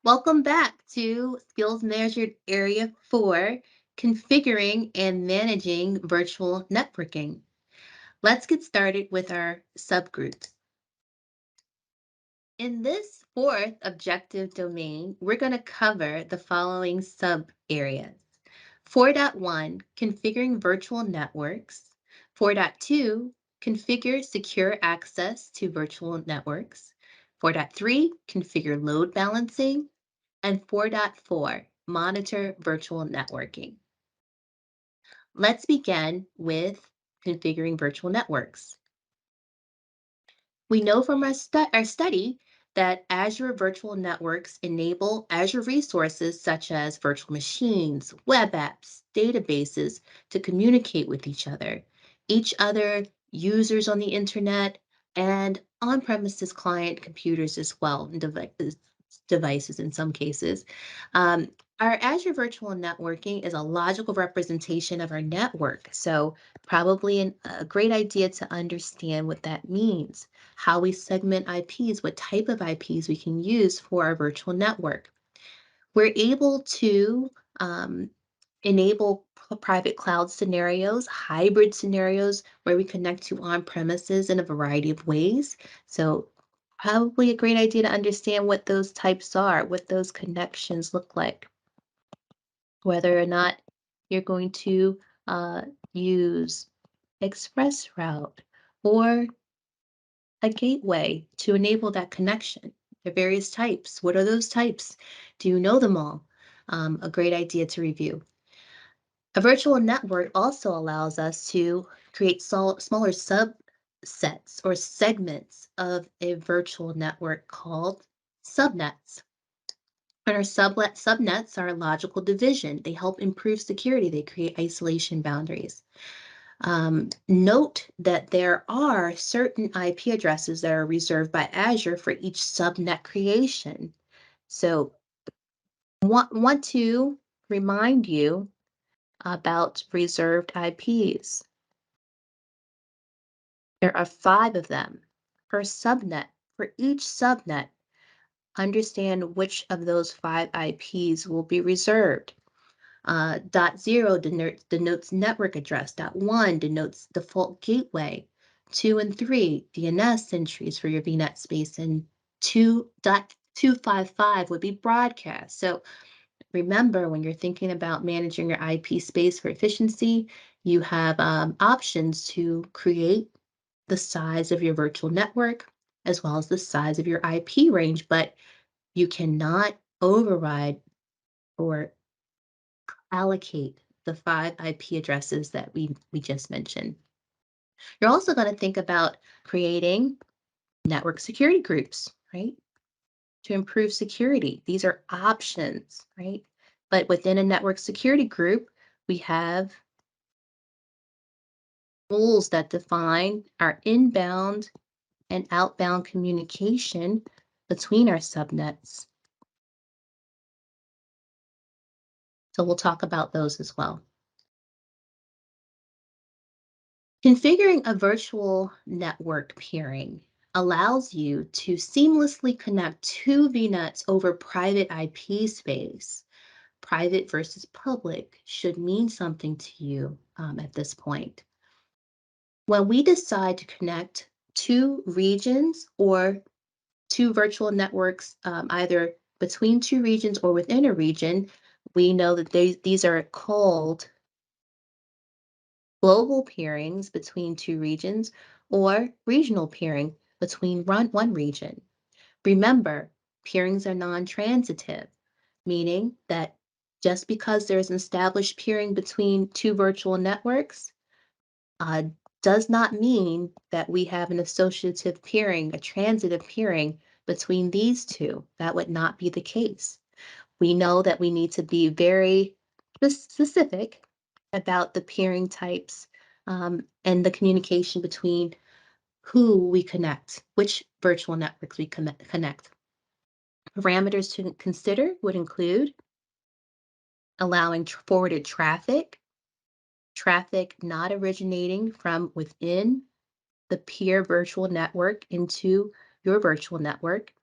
Welcome back to Skills Measured Area 4, Configuring and Managing Virtual Networking. Let's get started with our subgroups. In this fourth objective domain, we're going to cover the following sub-areas. 4.1, Configuring Virtual Networks. 4.2, Configure Secure Access to Virtual Networks. 4.3, Configure Load Balancing. And 4.4, monitor virtual networking. Let's begin with configuring virtual networks. We know from our study that Azure Virtual Networks enable Azure resources such as virtual machines, web apps, databases to communicate with each other, users on the internet, and on-premises client computers as well, and devices in some cases. Um, our Azure Virtual Networking is a logical representation of our network, so probably a great idea to understand what that means, how we segment IPs, what type of IPs we can use for our virtual network. We're able to enable private cloud scenarios, hybrid scenarios where we connect to on-premises in a variety of ways. So probably a great idea to understand what those types are, what those connections look like, whether or not you're going to use express route or a gateway to enable that connection. There are various types. What are those types? Do you know them all? A great idea to review. A virtual network also allows us to create smaller subsets or segments of a virtual network called subnets. And our subnets are a logical division. They help improve security. They create isolation boundaries. Note that there are certain IP addresses that are reserved by Azure for each subnet creation. So want to remind you about reserved IPs. There are 5 of them per subnet. For each subnet, understand which of those 5 IPs will be reserved. .0 denotes network address. .1 denotes default gateway. 2 and 3, DNS entries for your VNet space. And 2.255 would be broadcast. So remember, when you're thinking about managing your IP space for efficiency, you have options to create the size of your virtual network as well as the size of your IP range, but you cannot override or allocate the 5 IP addresses that we just mentioned. You're also going to think about creating network security groups, right? To improve security. These are options, right? But within a network security group, we have rules that define our inbound and outbound communication between our subnets. So we'll talk about those as well. Configuring a virtual network peering allows you to seamlessly connect 2 VNets over private IP space. Private versus public should mean something to you at this point. When we decide to connect 2 regions or 2 virtual networks, either between 2 regions or within a region, we know that these are called global peerings between 2 regions or regional peering between one region. Remember, peerings are non-transitive, meaning that just because there's an established peering between 2 virtual networks, uh, does not mean that we have an associative peering, a transitive peering between these 2. That would not be the case. We know that we need to be very specific about the peering types and the communication between who we connect, which virtual networks we connect. Parameters to consider would include allowing forwarded traffic not originating from within the peer virtual network into your virtual network.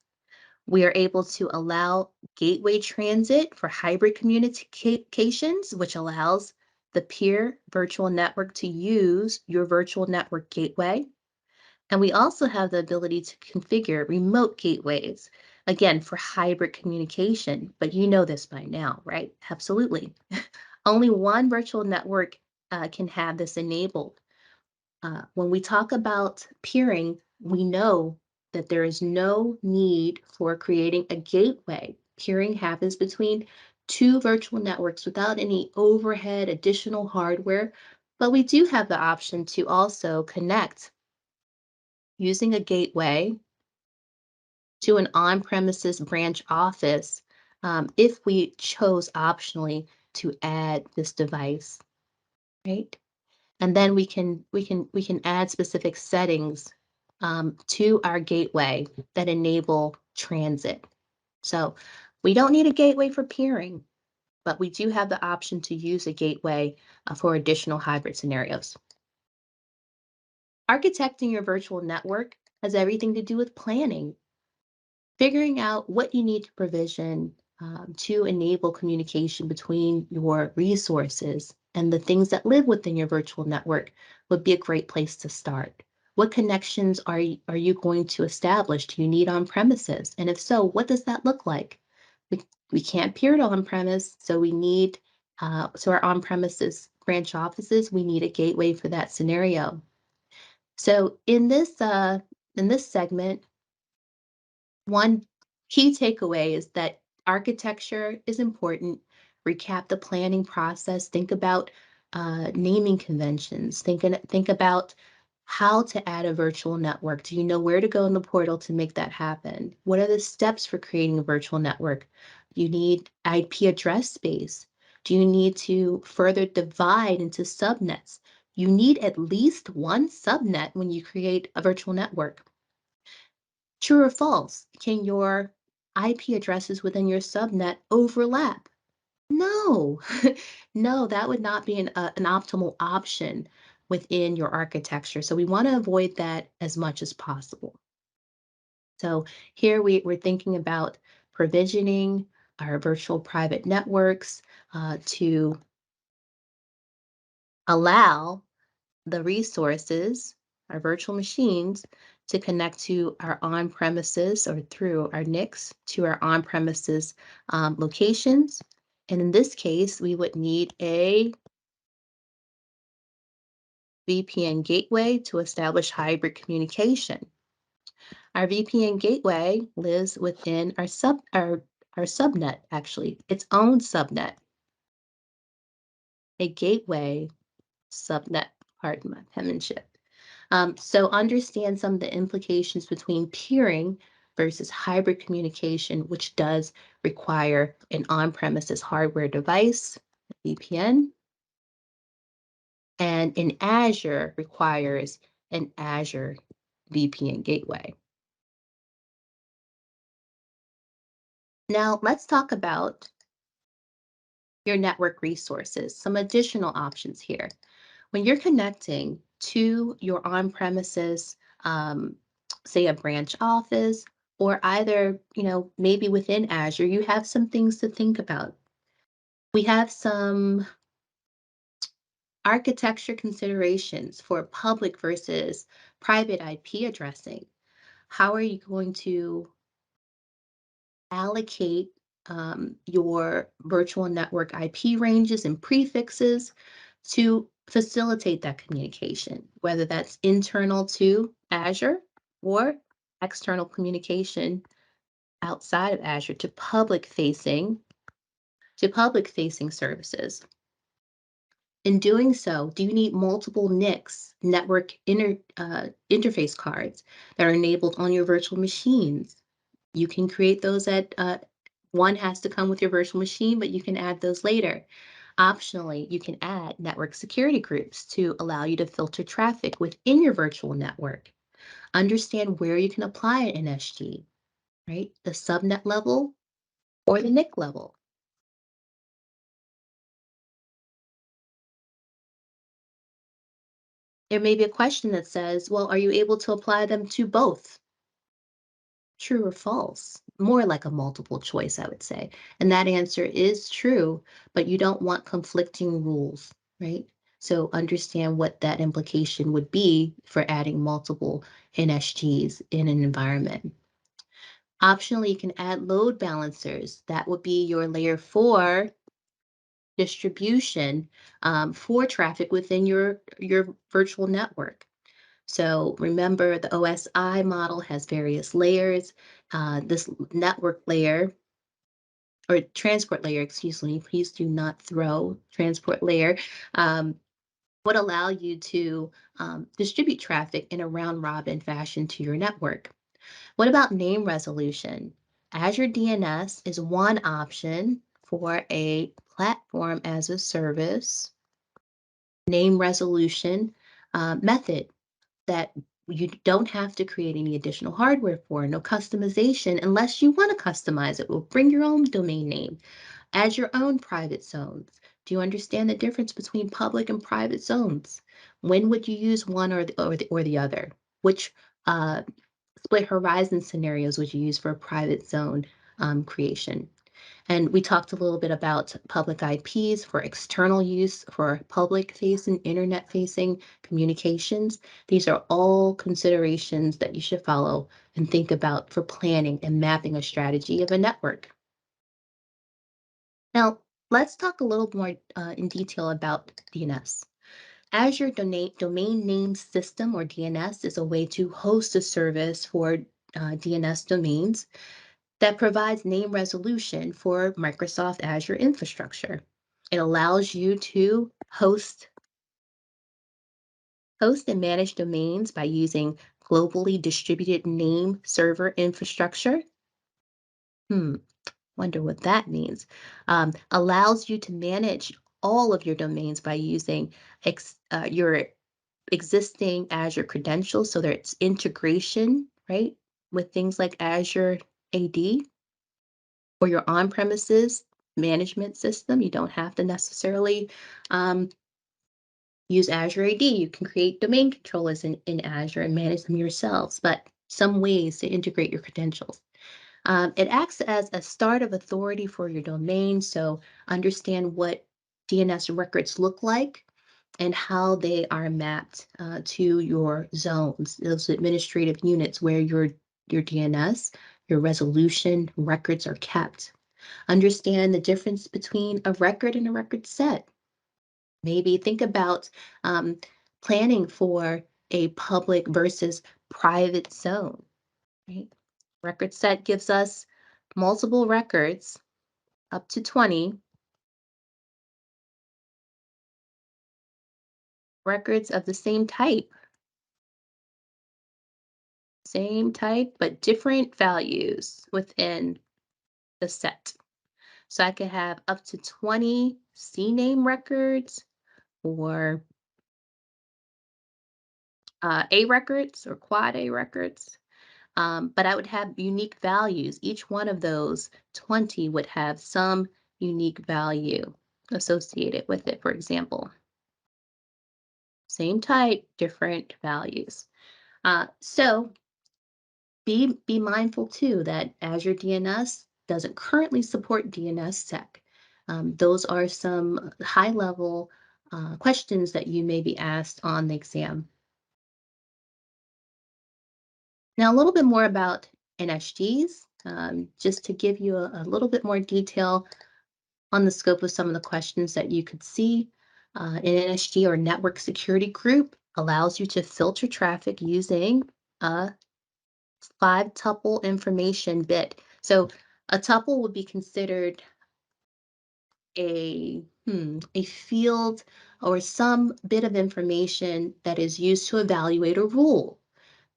We are able to allow gateway transit for hybrid communications, which allows the peer virtual network to use your virtual network gateway. And we also have the ability to configure remote gateways, again, for hybrid communication. But you know this by now, right? Absolutely. Only one virtual network can have this enabled. When we talk about peering, we know that there is no need for creating a gateway. Peering happens between two virtual networks without any overhead additional hardware, but we do have the option to also connect using a gateway to an on-premises branch office if we chose optionally to add this device, right? And then we can add specific settings to our gateway that enable transit. So we don't need a gateway for peering, but we do have the option to use a gateway for additional hybrid scenarios. Architecting your virtual network has everything to do with planning, figuring out what you need to provision to enable communication between your resources and the things that live within your virtual network would be a great place to start. What connections are you going to establish? Do you need on premises? And if so, what does that look like? We can't peer to on premise, so we need, so our on premises branch offices, we need a gateway for that scenario. So in this segment, one key takeaway is that architecture is important. Recap the planning process. Think about naming conventions. Think about how to add a virtual network. Do you know where to go in the portal to make that happen? What are the steps for creating a virtual network? You need IP address space. Do you need to further divide into subnets? You need at least one subnet when you create a virtual network. True or false? Can your IP addresses within your subnet overlap? No, no, that would not be an optimal option within your architecture. So we want to avoid that as much as possible. So here we're thinking about provisioning our virtual private networks to allow the resources, our virtual machines, to connect to our on-premises or through our NICs to our on-premises locations. And in this case, we would need a VPN gateway to establish hybrid communication. Our VPN gateway lives within our subnet, actually, its own subnet, a gateway subnet, pardon my penmanship. So understand some of the implications between peering versus hybrid communication, which does require an on-premises hardware device, VPN, and in Azure requires an Azure VPN gateway. Now let's talk about your network resources, some additional options here. When you're connecting to your on-premises, um, say a branch office, or either, maybe within Azure, you have some things to think about. We have some architecture considerations for public versus private IP addressing. How are you going to allocate your virtual network IP ranges and prefixes to facilitate that communication, whether that's internal to Azure or external communication outside of Azure to public facing services. In doing so, do you need multiple NICs, interface cards that are enabled on your virtual machines? You can create those one has to come with your virtual machine, but you can add those later. Optionally, you can add network security groups to allow you to filter traffic within your virtual network. Understand where you can apply an NSG, right? The subnet level or the NIC level. There may be a question that says, well, are you able to apply them to both? True or false? more like a multiple choice, I would say. And that answer is true, but you don't want conflicting rules, right? So understand what that implication would be for adding multiple NSGs in an environment. Optionally, you can add load balancers. That would be your layer 4 distribution for traffic within your virtual network. So remember, the OSI model has various layers. This network layer or transport layer, excuse me, please do not throw transport layer, um, would allow you to distribute traffic in a round robin fashion to your network. What about name resolution? Azure DNS is one option for a platform as a service name resolution method that you don't have to create any additional hardware for, no customization unless you want to customize it. We'll bring your own domain name, add your own private zones. Do you understand the difference between public and private zones? When would you use one or the other? Which split horizon scenarios would you use for a private zone creation? And we talked a little bit about public IPs for external use, for public facing, internet facing communications. These are all considerations that you should follow and think about for planning and mapping a strategy of a network. Now, let's talk a little more in detail about DNS. Azure Domain Name System, or DNS, is a way to host a service for DNS domains that provides name resolution for Microsoft Azure infrastructure. It allows you to host and manage domains by using globally distributed name server infrastructure. Wonder what that means. Allows you to manage all of your domains by using your existing Azure credentials, so there's integration, right, with things like Azure AD or your on-premises management system. You don't have to necessarily use Azure AD. You can create domain controllers in Azure and manage them yourselves, but some ways to integrate your credentials. It acts as a start of authority for your domain, so understand what DNS records look like and how they are mapped to your zones, those administrative units where your DNS, your resolution records are kept. Understand the difference between a record and a record set. Maybe think about planning for a public versus private zone, right? Record set gives us multiple records, up to 20 records of the same type, but different values within the set. So I could have up to 20 CNAME records or A records or quad A records. But I would have unique values. Each one of those 20 would have some unique value associated with it, for example. Same type, different values. So be mindful too that Azure DNS doesn't currently support DNSSEC. Those are some high level questions that you may be asked on the exam. Now, a little bit more about NSGs, just to give you a little bit more detail on the scope of some of the questions that you could see. An NSG, or network security group, allows you to filter traffic using a 5-tuple information bit. So a tuple would be considered a field or some bit of information that is used to evaluate a rule,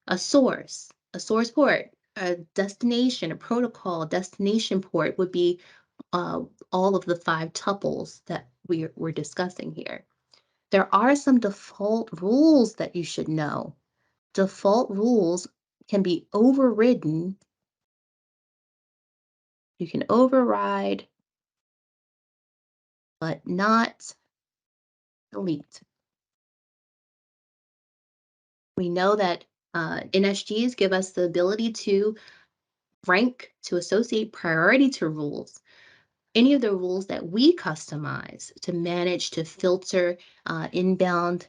a source port, a destination, a protocol destination port would be all of the 5 tuples that we're discussing here. There are some default rules that you should know. Default rules can be overridden. You can override, but not delete. We know that NSGs give us the ability to rank to associate priority to rules. Any of the rules that we customize to manage to filter inbound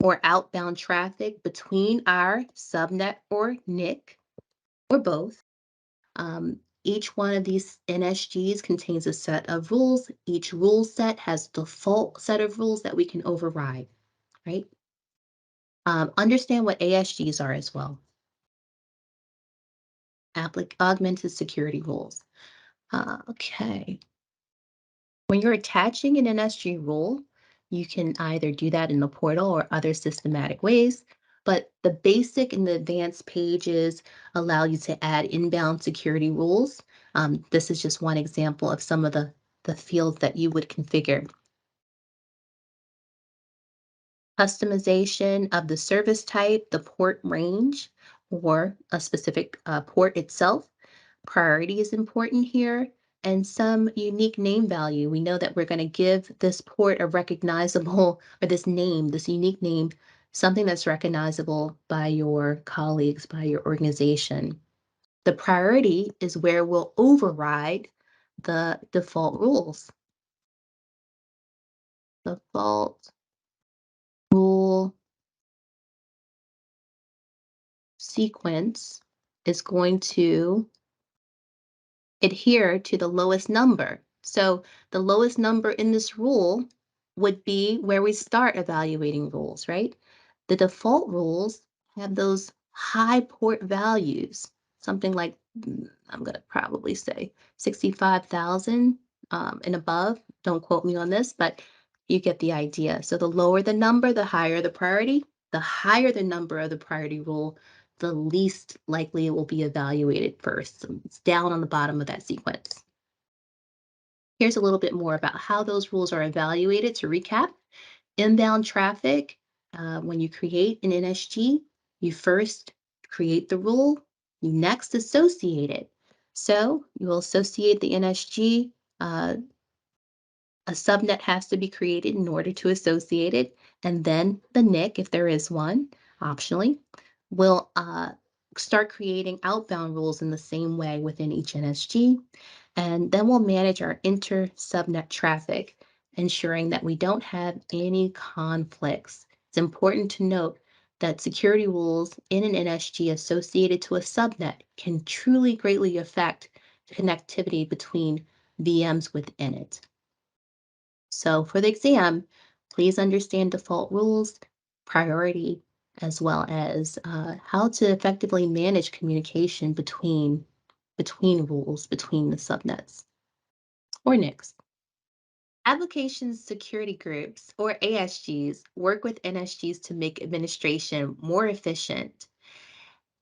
or outbound traffic between our subnet or NIC or both. Each one of these NSGs contains a set of rules. Each rule set has default set of rules that we can override, right? Understand what ASGs are as well. Augmented security rules. Okay. When you're attaching an NSG rule, you can either do that in the portal or other systematic ways, but the basic and the advanced pages allow you to add inbound security rules. This is just one example of some of the fields that you would configure. Customization of the service type, the port range, or a specific port itself. Priority is important here, and some unique name value. We know that we're going to give this port a recognizable, or this name, this unique name, something that's recognizable by your colleagues, by your organization. The priority is where we'll override the default rules. Default rule sequence is going to adhere to the lowest number. So the lowest number in this rule would be where we start evaluating rules, right? The default rules have those high port values, something like, I'm going to probably say 65,000 and above. Don't quote me on this, but you get the idea. So the lower the number, the higher the priority. The higher the number of the priority rule, the least likely it will be evaluated first. So it's down on the bottom of that sequence. Here's a little bit more about how those rules are evaluated. To recap, inbound traffic, when you create an NSG, you first create the rule, you next associate it. So you will associate the NSG. A subnet has to be created in order to associate it, and then the NIC, if there is one, optionally, will start creating outbound rules in the same way within each NSG, and then we'll manage our inter-subnet traffic, ensuring that we don't have any conflicts. It's important to note that security rules in an NSG associated to a subnet can truly greatly affect the connectivity between VMs within it. So for the exam, please understand default rules, priority, as well as how to effectively manage communication between rules, between the subnets or NICs. Application security groups, or ASGs, work with NSGs to make administration more efficient.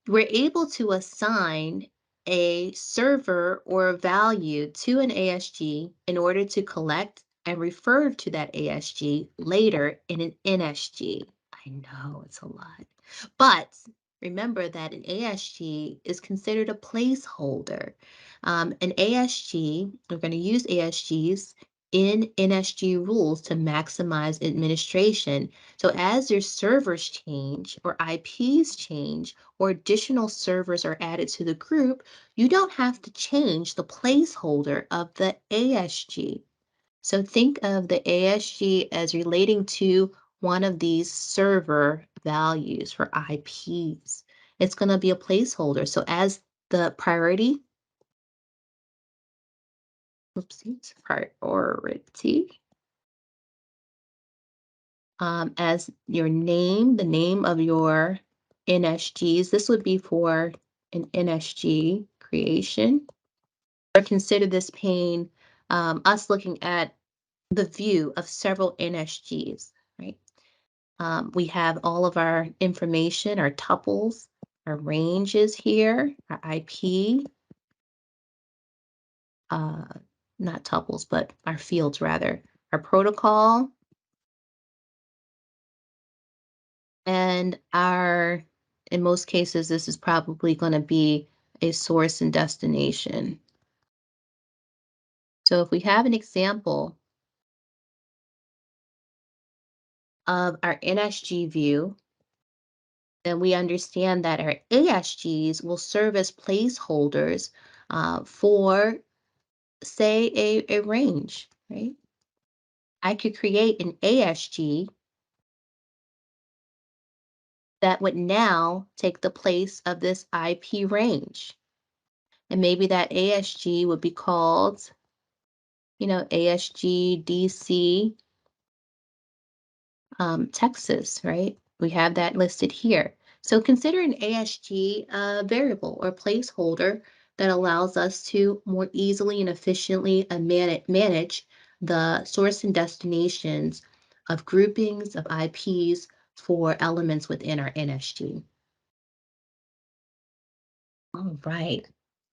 We're able to assign a server or a value to an ASG in order to collect and refer to that ASG later in an NSG. I know it's a lot, but remember that an ASG is considered a placeholder. An ASG, we're going to use ASGs in NSG rules to maximize administration. So as your servers change or IPs change, or additional servers are added to the group, you don't have to change the placeholder of the ASG. So think of the ASG as relating to one of these server values for IPs. It's going to be a placeholder. So as the priority, oopsies, priority, as your name, the name of your NSGs, this would be for an NSG creation. Or consider this pane us looking at the view of several NSGs, right? We have all of our information, our tuples, our ranges here, our IP, not tuples, but our fields rather, our protocol, and in most cases, this is probably going to be a source and destination. So if we have an example of our NSG view, Then we understand that our ASGs will serve as placeholders for, say, a range, right? I could create an ASG that would now take the place of this IP range. And maybe that ASG would be called, ASG DC Texas, right? We have that listed here. So consider an ASG a variable or placeholder that allows us to more easily and efficiently manage the source and destinations of groupings of IPs for elements within our NSG. All right.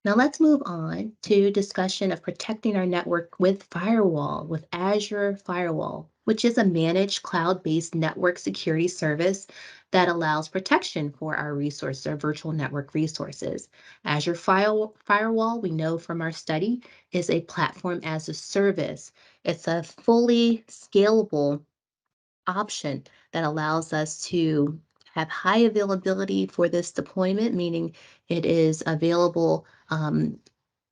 Now let's move on to discussion of protecting our network with Firewall, with Azure Firewall, which is a managed cloud-based network security service that allows protection for our resources, our virtual network resources. Azure Firewall, we know from our study, is a platform as a service. It's a fully scalable option that allows us to have high availability for this deployment, meaning it is available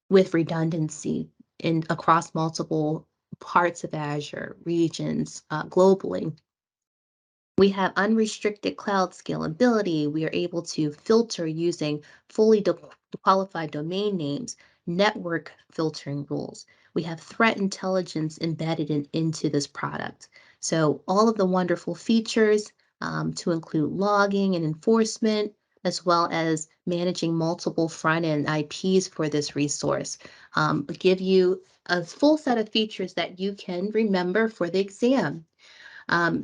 with redundancy in across multiple parts of Azure, regions, globally. We have unrestricted cloud scalability. We are able to filter using fully qualified domain names, network filtering rules. We have threat intelligence embedded into this product. So all of the wonderful features to include logging and enforcement, as well as managing multiple front-end IPs for this resource, give you a full set of features that you can remember for the exam.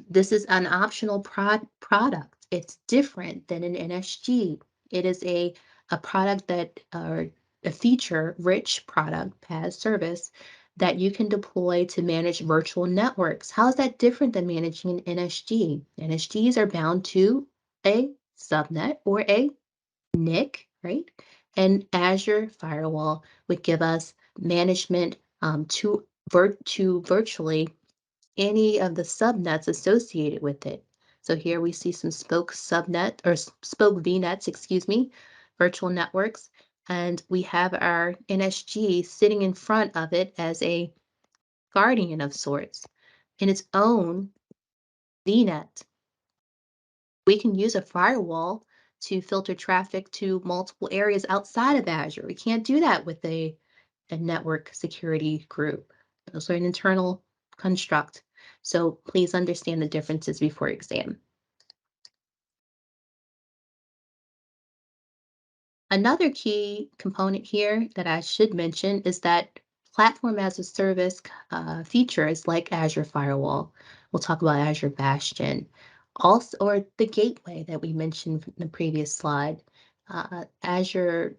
This is an optional product. It's different than an NSG. It is a product that, or a feature-rich product, PaaS service, that you can deploy to manage virtual networks. How is that different than managing an NSG? NSGs are bound to a subnet or a NIC, right? And Azure Firewall would give us management to virtually any of the subnets associated with it. So here we see some spoke subnet or spoke VNets, excuse me, virtual networks, and we have our NSG sitting in front of it as a guardian of sorts in its own VNet. We can use a firewall to filter traffic to multiple areas outside of Azure. We can't do that with a network security group. Those are an internal construct. So please understand the differences before exam. Another key component here that I should mention is that platform as a service features like Azure Firewall. We'll talk about Azure Bastion. Also, or the gateway that we mentioned in the previous slide, Azure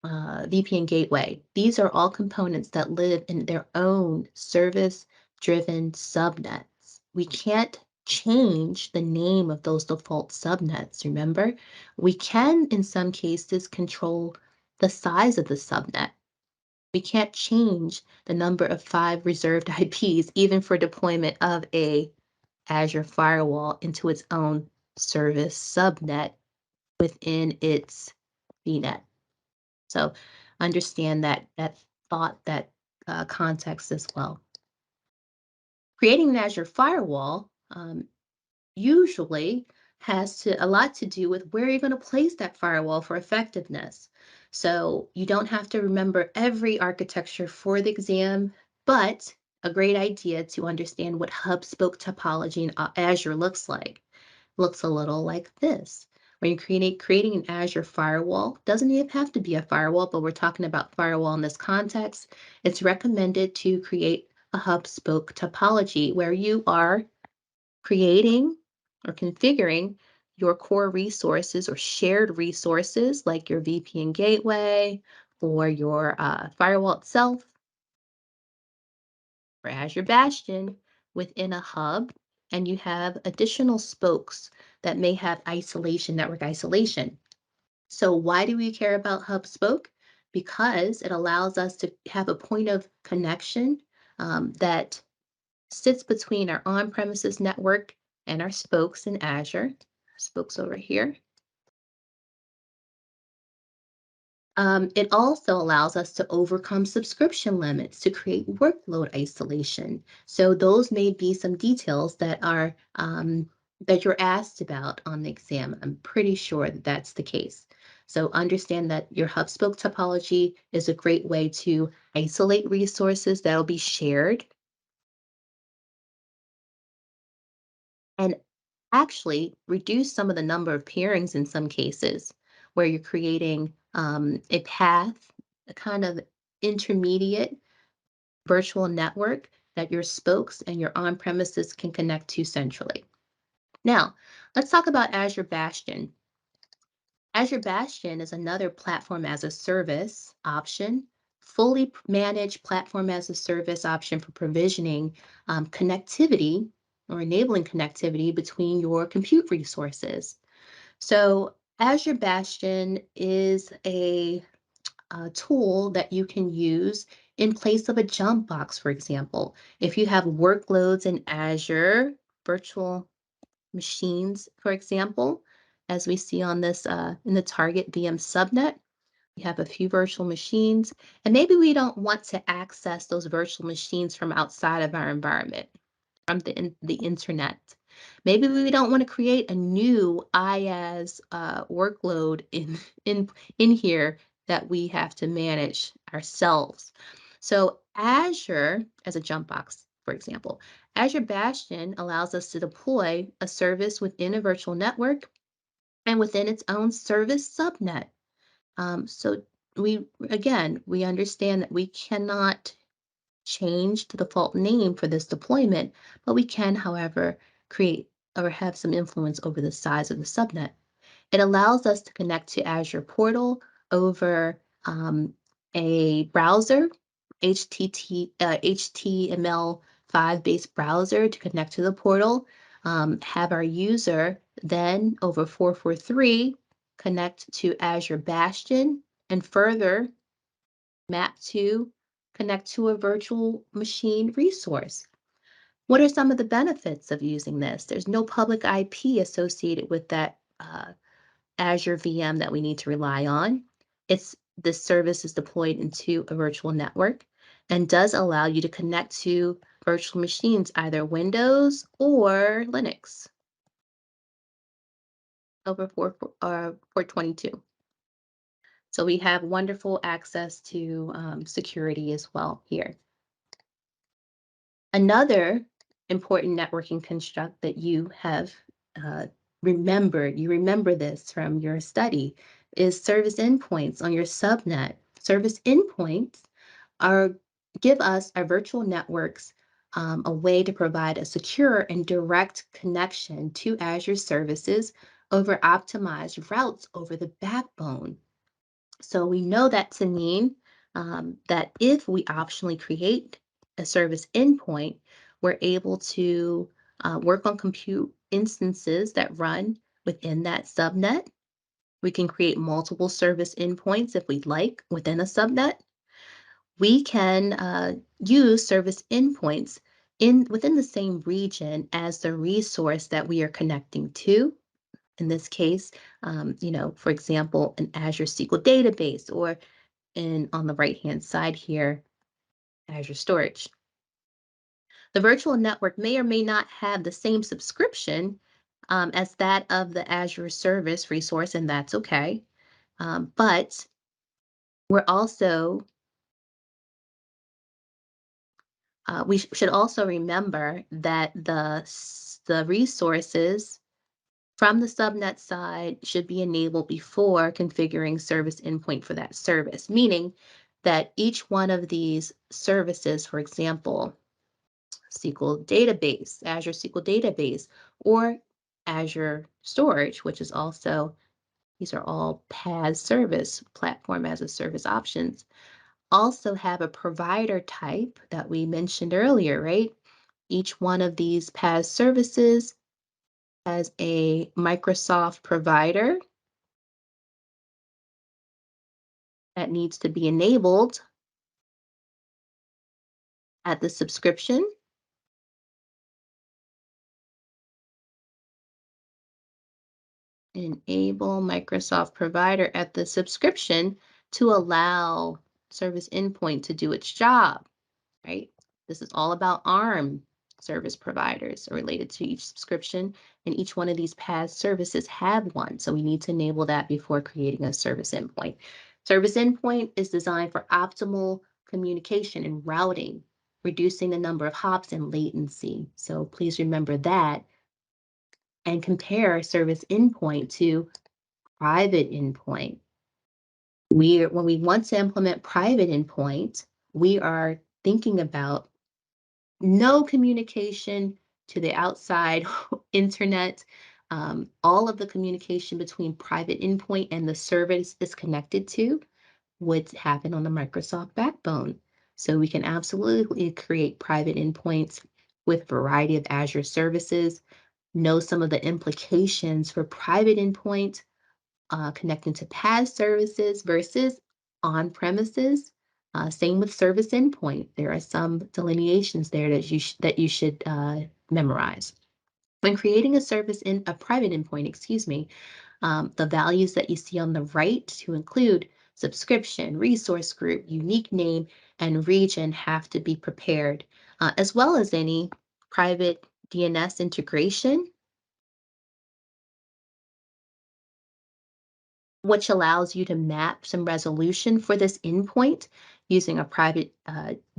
VPN gateway. These are all components that live in their own service-driven subnets. We can't change the name of those default subnets, remember? We can, in some cases, control the size of the subnet. We can't change the number of 5 reserved IPs, even for deployment of a Azure firewall into its own service subnet within its VNet. So understand that thought, that context as well. Creating an Azure firewall usually has a lot to do with where you're going to place that firewall for effectiveness. So you don't have to remember every architecture for the exam, but a great idea to understand what hub-spoke topology in Azure looks a little like this. When you're creating an Azure firewall, doesn't even have to be a firewall, but we're talking about firewall in this context. It's recommended to create a hub spoke topology where you are creating or configuring your core resources or shared resources like your VPN gateway or your firewall itself or Azure Bastion within a hub, and you have additional spokes that may have isolation, network isolation. So why do we care about hub spoke? Because it allows us to have a point of connection that sits between our on-premises network and our spokes in Azure. Spokes over here. It also allows us to overcome subscription limits to create workload isolation. So those may be some details that are that you're asked about on the exam. I'm pretty sure that that's the case. So understand that your hub spoke topology is a great way to isolate resources that'll be shared and actually reduce some of the number of pairings in some cases where you're creating a path, a kind of intermediate virtual network that your spokes and your on-premises can connect to centrally. Now, let's talk about Azure Bastion. Azure Bastion is another platform as a service option, fully managed platform as a service option for provisioning connectivity or enabling connectivity between your compute resources. So Azure Bastion is a tool that you can use in place of a jump box, for example. If you have workloads in Azure virtual machines, for example, as we see on this in the target VM subnet, we have a few virtual machines, and maybe we don't want to access those virtual machines from outside of our environment from the internet. Maybe we don't want to create a new IaaS workload in in here that we have to manage ourselves. So Azure, as a jump box, for example, Azure Bastion allows us to deploy a service within a virtual network and within its own service subnet. So we understand that we cannot change the default name for this deployment, but we can, however, create or have some influence over the size of the subnet. It allows us to connect to Azure Portal over a browser, HTML5 based browser to connect to the portal, have our user then over 443 connect to Azure Bastion, and further map to connect to a virtual machine resource. What are some of the benefits of using this? There's no public IP associated with that Azure VM that we need to rely on. This service is deployed into a virtual network and does allow you to connect to virtual machines, either Windows or Linux over 422. So we have wonderful access to security as well here. Another important networking construct that you have remembered, you remember this from your study, is service endpoints on your subnet. Service endpoints are give us our virtual networks a way to provide a secure and direct connection to Azure services over optimized routes over the backbone. So we know that to mean that if we optionally create a service endpoint, we're able to work on compute instances that run within that subnet. We can create multiple service endpoints if we'd like within a subnet. We can use service endpoints within the same region as the resource that we are connecting to. In this case, for example, an Azure SQL database, or on the right-hand side here, Azure Storage. The virtual network may or may not have the same subscription as that of the Azure service resource, and that's okay. But we're also, we should also remember that the resources from the subnet side should be enabled before configuring service endpoint for that service, meaning that each one of these services, for example, SQL database, Azure SQL database, or Azure Storage, which is also, these are all PaaS service, platform as a service options, also have a provider type that we mentioned earlier, right? Each one of these PaaS services has a Microsoft provider that needs to be enabled at the subscription. Enable Microsoft provider at the subscription to allow service endpoint to do its job, right? This is all about ARM service providers related to each subscription, and each one of these PaaS services have one. So we need to enable that before creating a service endpoint. Service endpoint is designed for optimal communication and routing, reducing the number of hops and latency. So please remember that and compare service endpoint to private endpoint. When we want to implement private endpoint, we are thinking about no communication to the outside internet. All of the communication between private endpoint and the service is connected to would happen on the Microsoft backbone. So we can absolutely create private endpoints with a variety of Azure services, know some of the implications for private endpoint connecting to PaaS services versus on-premises. Same with service endpoint. There are some delineations there that you should memorize. When creating a private endpoint, excuse me, the values that you see on the right to include subscription, resource group, unique name, and region have to be prepared, as well as any private DNS integration, which allows you to map some resolution for this endpoint using a private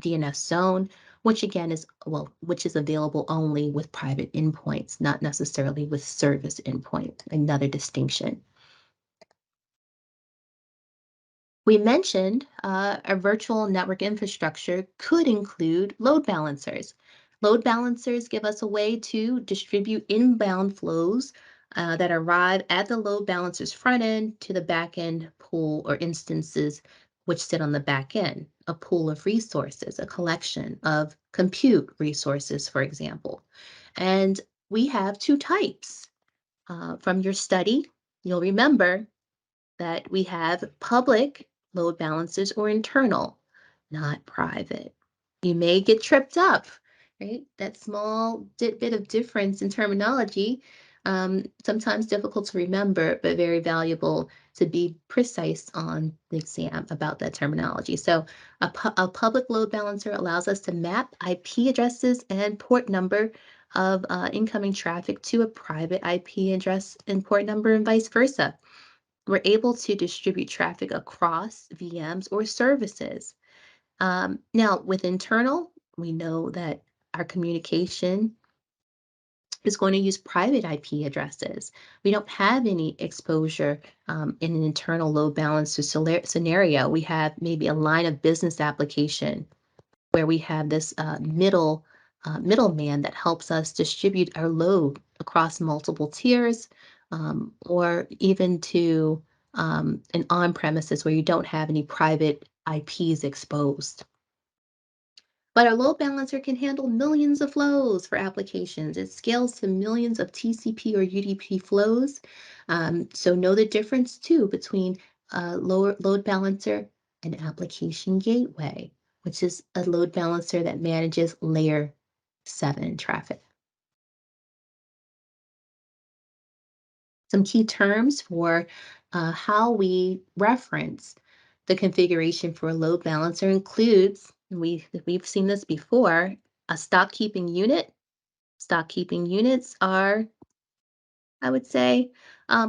DNS zone, which again is, well, which is available only with private endpoints, not necessarily with service endpoint, another distinction. We mentioned a virtual network infrastructure could include load balancers. Load balancers give us a way to distribute inbound flows that arrive at the load balancer's front end to the back end pool or instances which sit on the back end, a pool of resources, a collection of compute resources, for example. And we have two types. From your study, you'll remember that we have public load balancers or internal, not private. You may get tripped up, right? That small bit of difference in terminology, sometimes difficult to remember, but very valuable to be precise on the exam about that terminology. So a public load balancer allows us to map IP addresses and port number of incoming traffic to a private IP address and port number and vice versa. We're able to distribute traffic across VMs or services. Now, with internal, we know that our communication is going to use private IP addresses. We don't have any exposure in an internal load balancer scenario. We have maybe a line of business application where we have this middleman that helps us distribute our load across multiple tiers, or even to an on-premises where you don't have any private IPs exposed. But our load balancer can handle millions of flows for applications. It scales to millions of TCP or UDP flows. So know the difference too between a lower load balancer and application gateway, which is a load balancer that manages layer 7 traffic. Some key terms for how we reference the configuration for a load balancer includes, we've seen this before, a stock keeping unit. Stock keeping units are, I would say,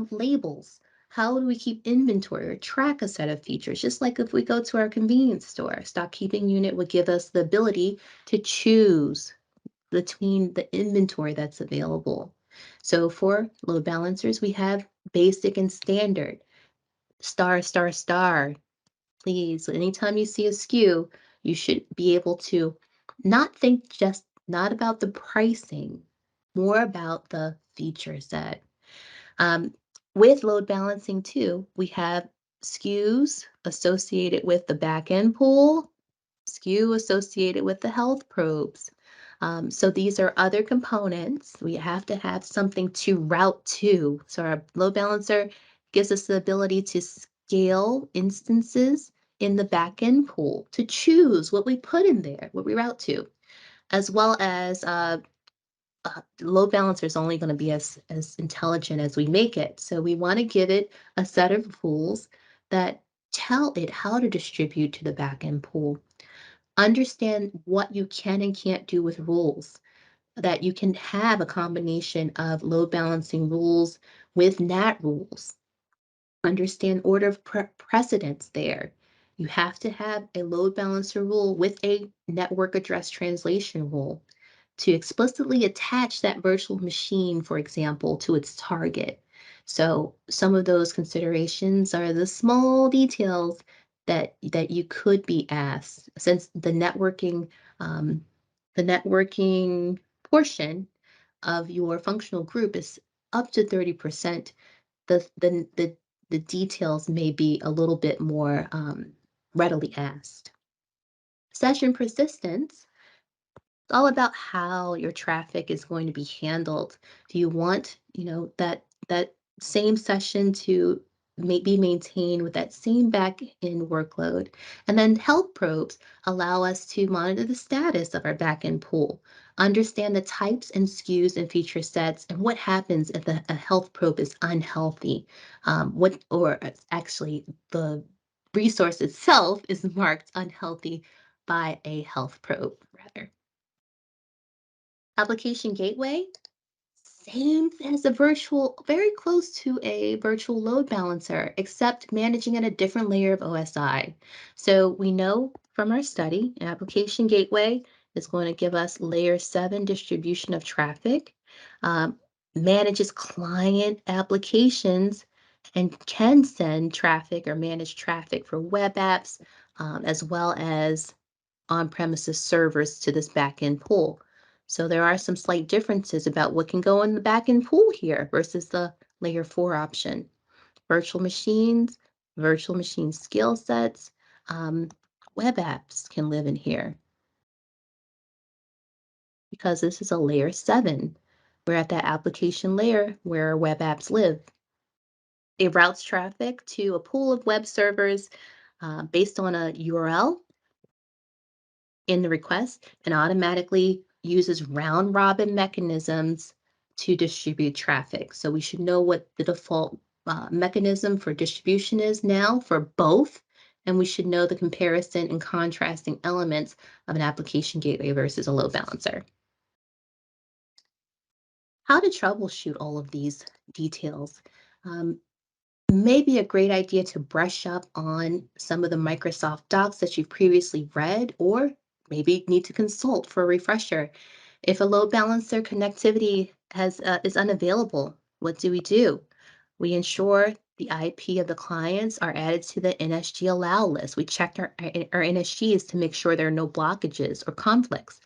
labels. How do we keep inventory or track a set of features? Just like if we go to our convenience store, stock keeping unit would give us the ability to choose between the inventory that's available. So for load balancers, we have basic and standard, star, star, star. Please, anytime you see a SKU, you should be able to not think just not about the pricing, more about the feature set. Um, with load balancing too, we have SKUs associated with the backend pool, SKU associated with the health probes. So these are other components. We have to have something to route to. So our load balancer gives us the ability to scale instances in the backend pool to choose what we put in there, what we route to, as well as load balancer is only going to be as intelligent as we make it. So we want to give it a set of rules that tell it how to distribute to the backend pool. Understand what you can and can't do with rules, that you can have a combination of load balancing rules with NAT rules. Understand order of precedence there. You have to have a load balancer rule with a network address translation rule to explicitly attach that virtual machine, for example, to its target. So some of those considerations are the small details that you could be asked, since um, the networking portion of your functional group is up to 30%. The details may be a little bit more readily asked. Session persistence, it's all about how your traffic is going to be handled. Do you want, that same session to be maintained with that same back-end workload? And then health probes allow us to monitor the status of our back-end pool, understand the types and SKUs and feature sets, and what happens if a health probe is unhealthy. Actually the resource itself is marked unhealthy by a health probe, rather. Application gateway, same as a virtual, very close to a virtual load balancer, except managing at a different layer of OSI. So we know from our study, an application gateway is going to give us layer 7 distribution of traffic, manages client applications, and can send traffic or manage traffic for web apps, as well as on-premises servers to this backend pool. So there are some slight differences about what can go in the backend pool here versus the layer 4 option. Virtual machines, virtual machine skill sets, um, web apps can live in here because this is a layer 7. We're at that application layer where web apps live. It routes traffic to a pool of web servers based on a URL in the request, and automatically uses round robin mechanisms to distribute traffic. So we should know what the default mechanism for distribution is now for both, and we should know the comparison and contrasting elements of an application gateway versus a load balancer. How to troubleshoot all of these details. Um, may be a great idea to brush up on some of the Microsoft docs that you've previously read, or maybe need to consult for a refresher. If a load balancer connectivity is unavailable, what do? We ensure the IP of the clients are added to the NSG allow list. We check our NSGs to make sure there are no blockages or conflicts.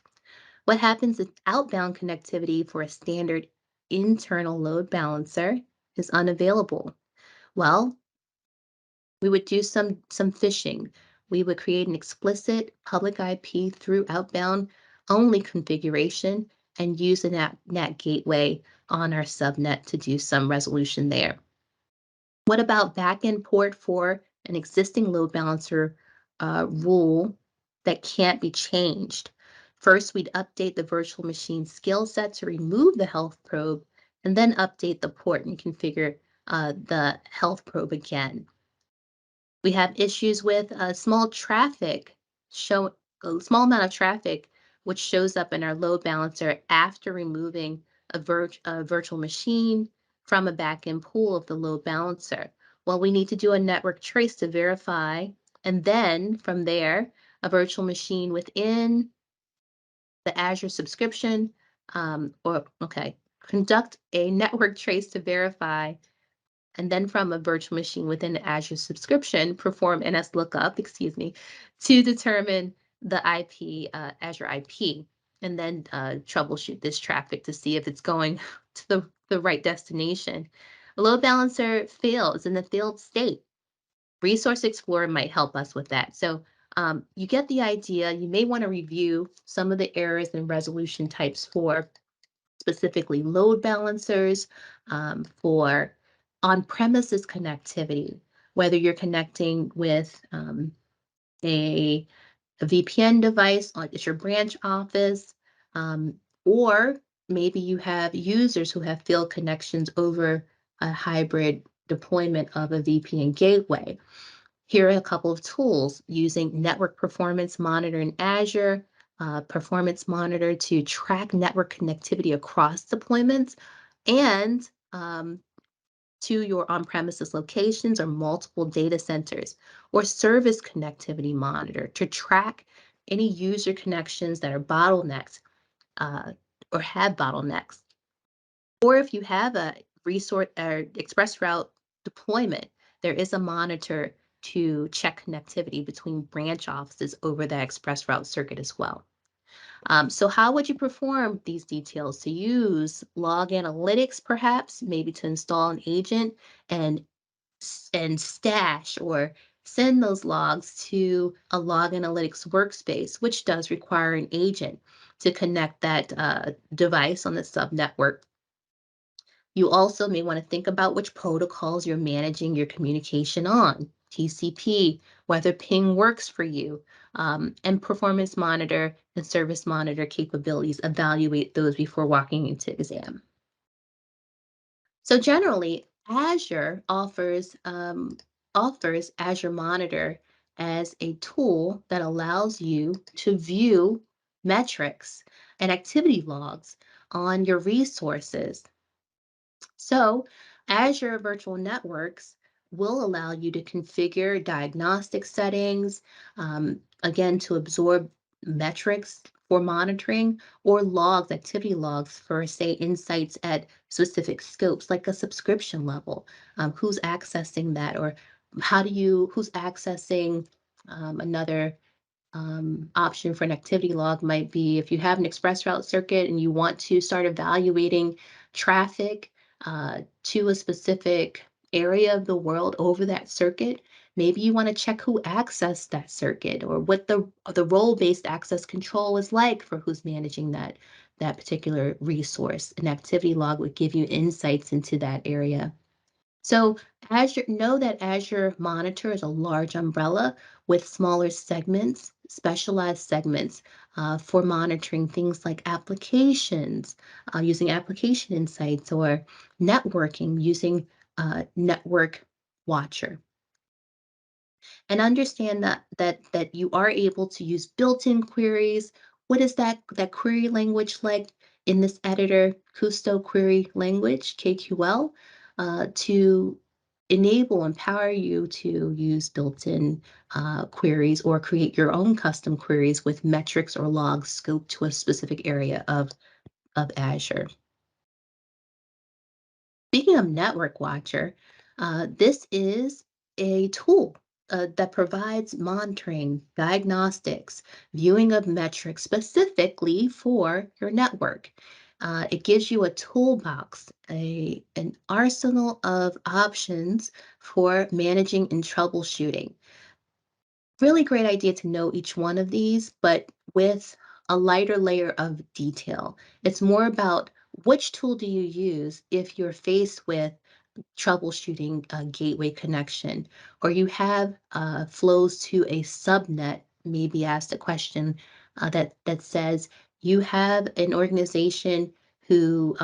What happens if outbound connectivity for a standard internal load balancer is unavailable? Well, we would do some phishing. We would create an explicit public IP through outbound only configuration and use a NAT gateway on our subnet to do some resolution there. What about backend port for an existing load balancer rule that can't be changed? First, we'd update the virtual machine skill set to remove the health probe, and then update the port and configure the health probe again. We have issues with a small amount of traffic, which shows up in our load balancer after removing a virtual machine from a backend pool of the load balancer. Well, we need to do a network trace to verify, and then from there, a virtual machine within the Azure subscription, conduct a network trace to verify, and then from a virtual machine within the Azure subscription, perform NS lookup, to determine the IP, Azure IP, and then troubleshoot this traffic to see if it's going to the right destination. A load balancer fails in the failed state. Resource Explorer might help us with that. So you get the idea. You may want to review some of the errors and resolution types for specifically load balancers, for on-premises connectivity, whether you're connecting with a, VPN device at your branch office, or maybe you have users who have failed connections over a hybrid deployment of a VPN gateway. Here are a couple of tools using Network Performance Monitor in Azure, Performance Monitor to track network connectivity across deployments, and to your on-premises locations or multiple data centers, or Service Connectivity Monitor to track any user connections that are bottlenecked uh, or have bottlenecks. Or if you have a resource or express route deployment, there is a monitor to check connectivity between branch offices over that express route circuit as well. So how would you perform these details? To use log analytics, perhaps, maybe to install an agent and stash or send those logs to a log analytics workspace, which does require an agent to connect that device on the subnetwork. You also may want to think about which protocols you're managing your communication on, TCP, whether ping works for you, and performance monitor and service monitor capabilities. Evaluate those before walking into exam. So generally, Azure offers Azure Monitor as a tool that allows you to view metrics and activity logs on your resources. So Azure Virtual Networks will allow you to configure diagnostic settings, again, to absorb metrics for monitoring or logs, activity logs for, say, insights at specific scopes, like a subscription level. Who's accessing that, or who's accessing another option for an activity log might be if you have an express route circuit and you want to start evaluating traffic to a specific area of the world over that circuit. Maybe you want to check who accessed that circuit or what the role-based access control is like for who's managing that particular resource. An activity log would give you insights into that area. So know that Azure Monitor is a large umbrella with smaller segments, specialized segments for monitoring things like applications, using application insights, or networking using Network Watcher. And understand that you are able to use built-in queries. What is that query language like in this editor, Custo query language, KQL, to empower you to use built-in queries or create your own custom queries with metrics or logs scoped to a specific area of Azure. Speaking of Network Watcher, this is a tool that provides monitoring, diagnostics, viewing of metrics specifically for your network. It gives you a toolbox, an arsenal of options for managing and troubleshooting. Really great idea to know each one of these, but with a lighter layer of detail. It's more about which tool do you use if you're faced with troubleshooting a gateway connection, or you have flows to a subnet. Maybe ask a question that says you have an organization who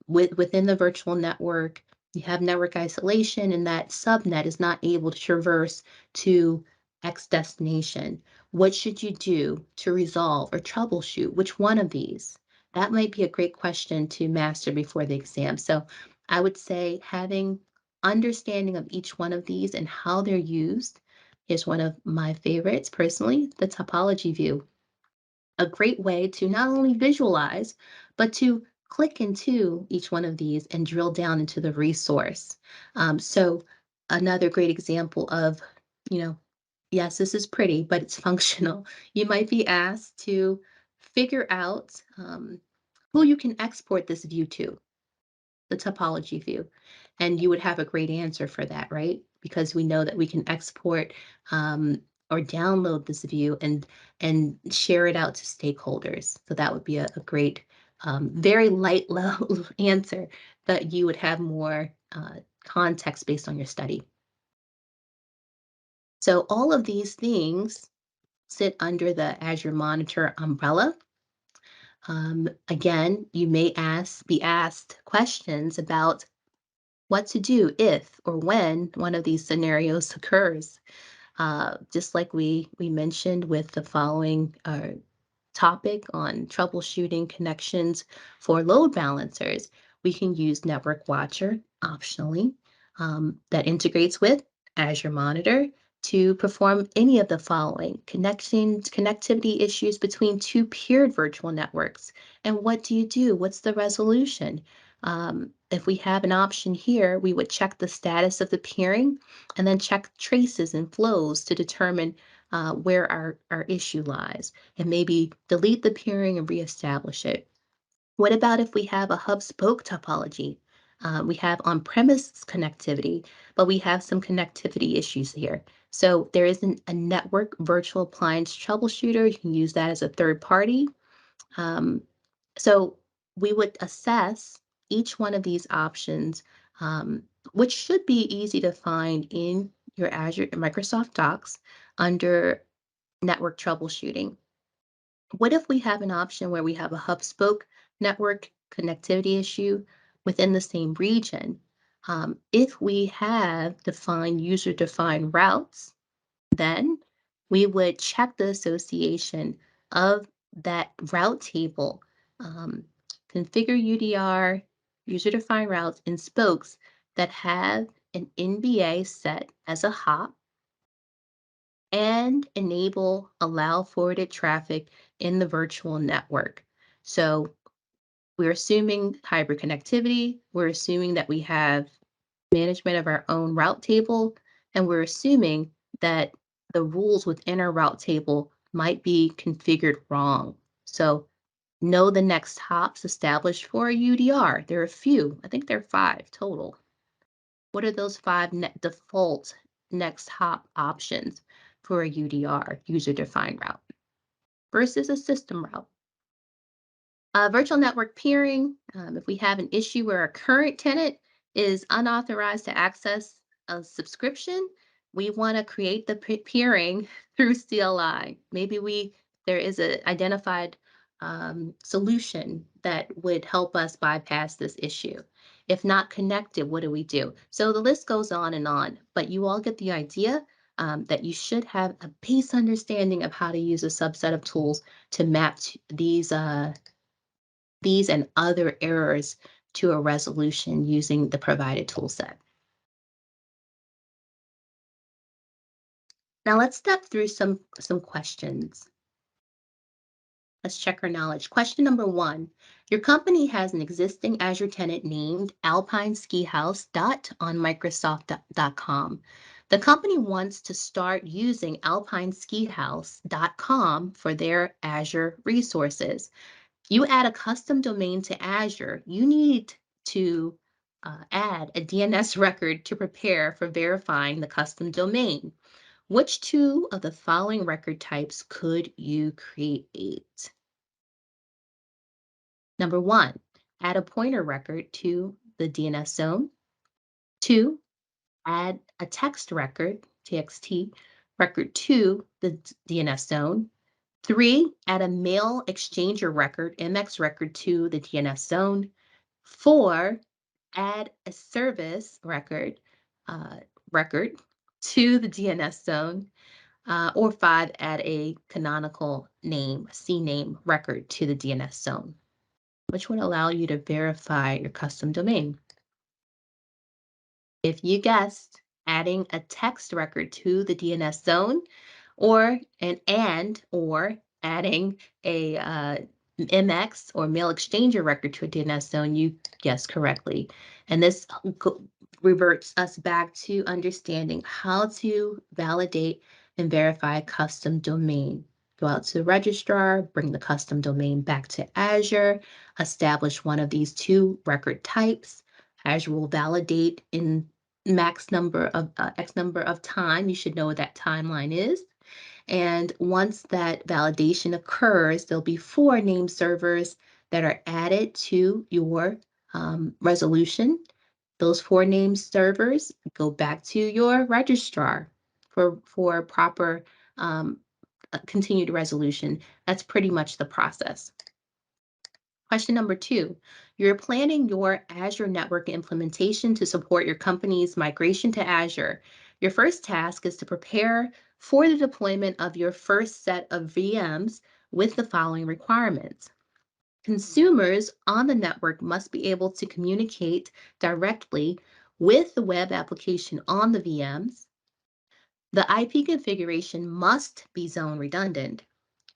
within the virtual network, you have network isolation, and that subnet is not able to traverse to X destination. What should you do to resolve or troubleshoot? Which one of these? That might be a great question to master before the exam. So I would say having understanding of each one of these and how they're used is one of my favorites personally, the topology view. A great way to not only visualize, but to click into each one of these and drill down into the resource. So another great example of, you know, yes, this is pretty, but it's functional. You might be asked to figure out who you can export this view to, the topology view. And you would have a great answer for that, right? Because we know that we can export or download this view and share it out to stakeholders. So that would be a great, very light level answer that you would have more context based on your study. So all of these things sit under the Azure Monitor umbrella. Again, you may be asked questions about what to do if or when one of these scenarios occurs. Just like we mentioned with the following topic on troubleshooting connections for load balancers, we can use Network Watcher optionally that integrates with Azure Monitor to perform any of the following connectivity issues between two peered virtual networks. And what do you do? What's the resolution? If we have an option here, we would check the status of the peering and then check traces and flows to determine where our issue lies, and maybe delete the peering and reestablish it. What about if we have a hub spoke topology? We have on-premise connectivity, but we have some connectivity issues here. So there isn't a network virtual appliance troubleshooter. You can use that as a third party. Um, so we would assess each one of these options, um, which should be easy to find in your Azure Microsoft Docs under network troubleshooting. What if we have an option where we have a hub spoke network connectivity issue within the same region? If we have defined user-defined routes, then we would check the association of that route table, um, configure UDR, user-defined routes, and spokes that have an NBA set as a hop and enable allow forwarded traffic in the virtual network. So we're assuming hybrid connectivity. We're assuming that we have management of our own route table, and we're assuming that the rules within our route table might be configured wrong. So know the next hops established for a UDR. There are a few. I think there are 5 total. What are those 5 default next hop options for a UDR, user-defined route, versus a system route? Virtual network peering, if we have an issue where a current tenant is unauthorized to access a subscription, we want to create the peering through CLI. Maybe there is an identified solution that would help us bypass this issue. If not connected, what do we do? So the list goes on and on, but you all get the idea that you should have a base understanding of how to use a subset of tools to map these and other errors to a resolution using the provided toolset. Now let's step through some questions. Let's check our knowledge. Question number 1. Your company has an existing Azure tenant named Alpine Ski House on Microsoft.com. The company wants to start using alpineskihouse.com for their Azure resources. You add a custom domain to Azure, you need to add a DNS record to prepare for verifying the custom domain. Which 2 of the following record types could you create? Number 1, add a pointer record to the DNS zone. 2, add a text record, TXT, record to the DNS zone. 3, add a mail exchanger record, MX record to the DNS zone. 4, add a service uh, record to the DNS zone. Or 5, add a canonical name, CNAME record to the DNS zone, which would allow you to verify your custom domain. If you guessed, adding a text record to the DNS zone, or or adding a MX or mail exchanger record to a DNS zone, you guessed correctly. And this reverts us back to understanding how to validate and verify a custom domain. Go out to the registrar, bring the custom domain back to Azure, establish one of these 2 record types. Azure will validate in max number of X number of time. You should know what that timeline is. And once that validation occurs, there'll be 4 name servers that are added to your resolution. Those 4 name servers go back to your registrar for proper continued resolution. That's pretty much the process. Question number 2, you're planning your Azure network implementation to support your company's migration to Azure. Your first task is to prepare for the deployment of your first set of VMs with the following requirements. Consumers on the network must be able to communicate directly with the web application on the VMs. The IP configuration must be zone redundant.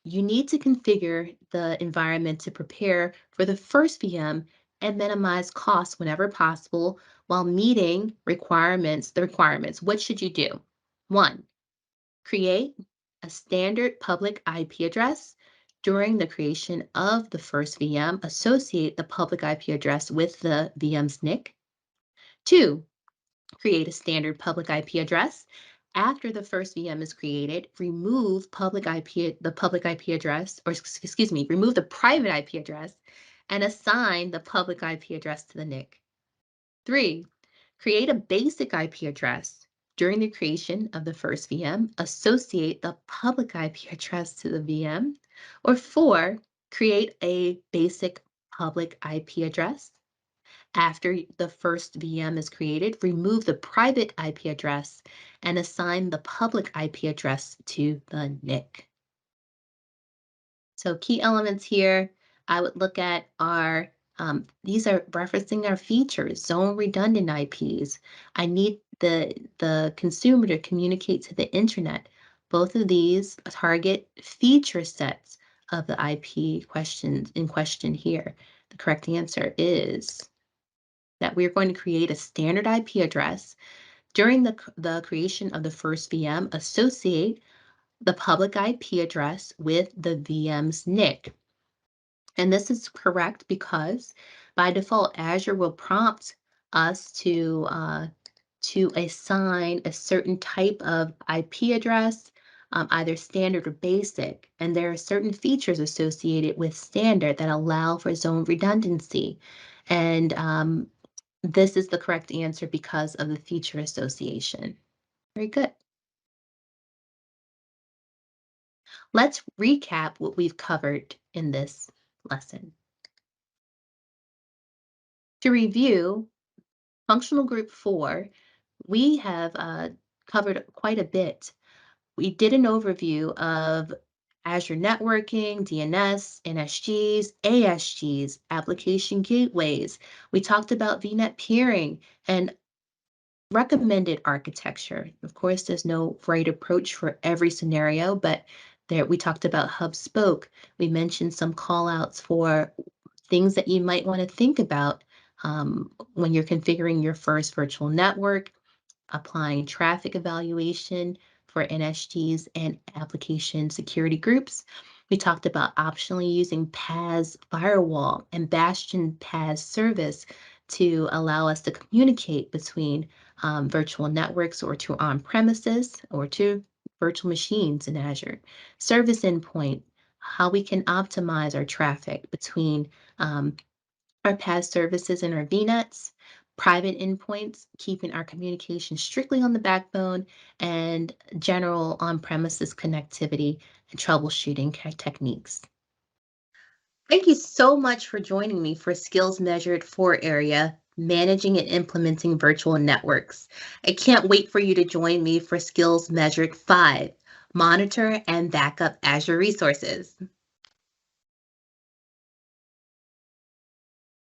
You need to configure the environment to prepare for the first VM and minimize costs whenever possible while meeting the requirements. What should you do? One, create a standard public IP address. During the creation of the first VM, associate the public IP address with the VM's NIC. Two, create a standard public IP address. After the first VM is created, remove the public IP address, or excuse me, remove the private IP address and assign the public IP address to the NIC. Three, create a basic IP address. During the creation of the first VM, associate the public IP address to the VM. Or four, create a basic public IP address. After the first VM is created, remove the private IP address and assign the public IP address to the NIC. So key elements here, I would look at these are referencing our features, zone redundant IPs. I need the consumer to communicate to the internet. Both of these target feature sets of the IP questions in question here. The correct answer is that we're going to create a standard IP address. During the creation of the first VM, associate the public IP address with the VM's NIC. And this is correct because by default, Azure will prompt us to assign a certain type of IP address, either standard or basic. And there are certain features associated with standard that allow for zone redundancy. And this is the correct answer because of the feature association. Very good. Let's recap what we've covered in this lesson. To review, functional group 4, we have covered quite a bit. We did an overview of Azure networking, DNS, NSGs, ASGs, application gateways. We talked about VNet peering and recommended architecture. Of course, there's no right approach for every scenario, but there we talked about hub spoke. We mentioned some call outs for things that you might want to think about when you're configuring your first virtual network, applying traffic evaluation for NSGs and application security groups. We talked about optionally using PaaS firewall and Bastion PaaS service to allow us to communicate between virtual networks or to on-premises or to virtual machines in Azure. Service endpoint, how we can optimize our traffic between our PaaS services and our VNets, private endpoints, keeping our communication strictly on the backbone, and general on-premises connectivity and troubleshooting techniques. Thank you so much for joining me for Skills Measured 4 area, Managing and Implementing Virtual Networks. I can't wait for you to join me for Skills Measured 5, Monitor and Backup Azure Resources.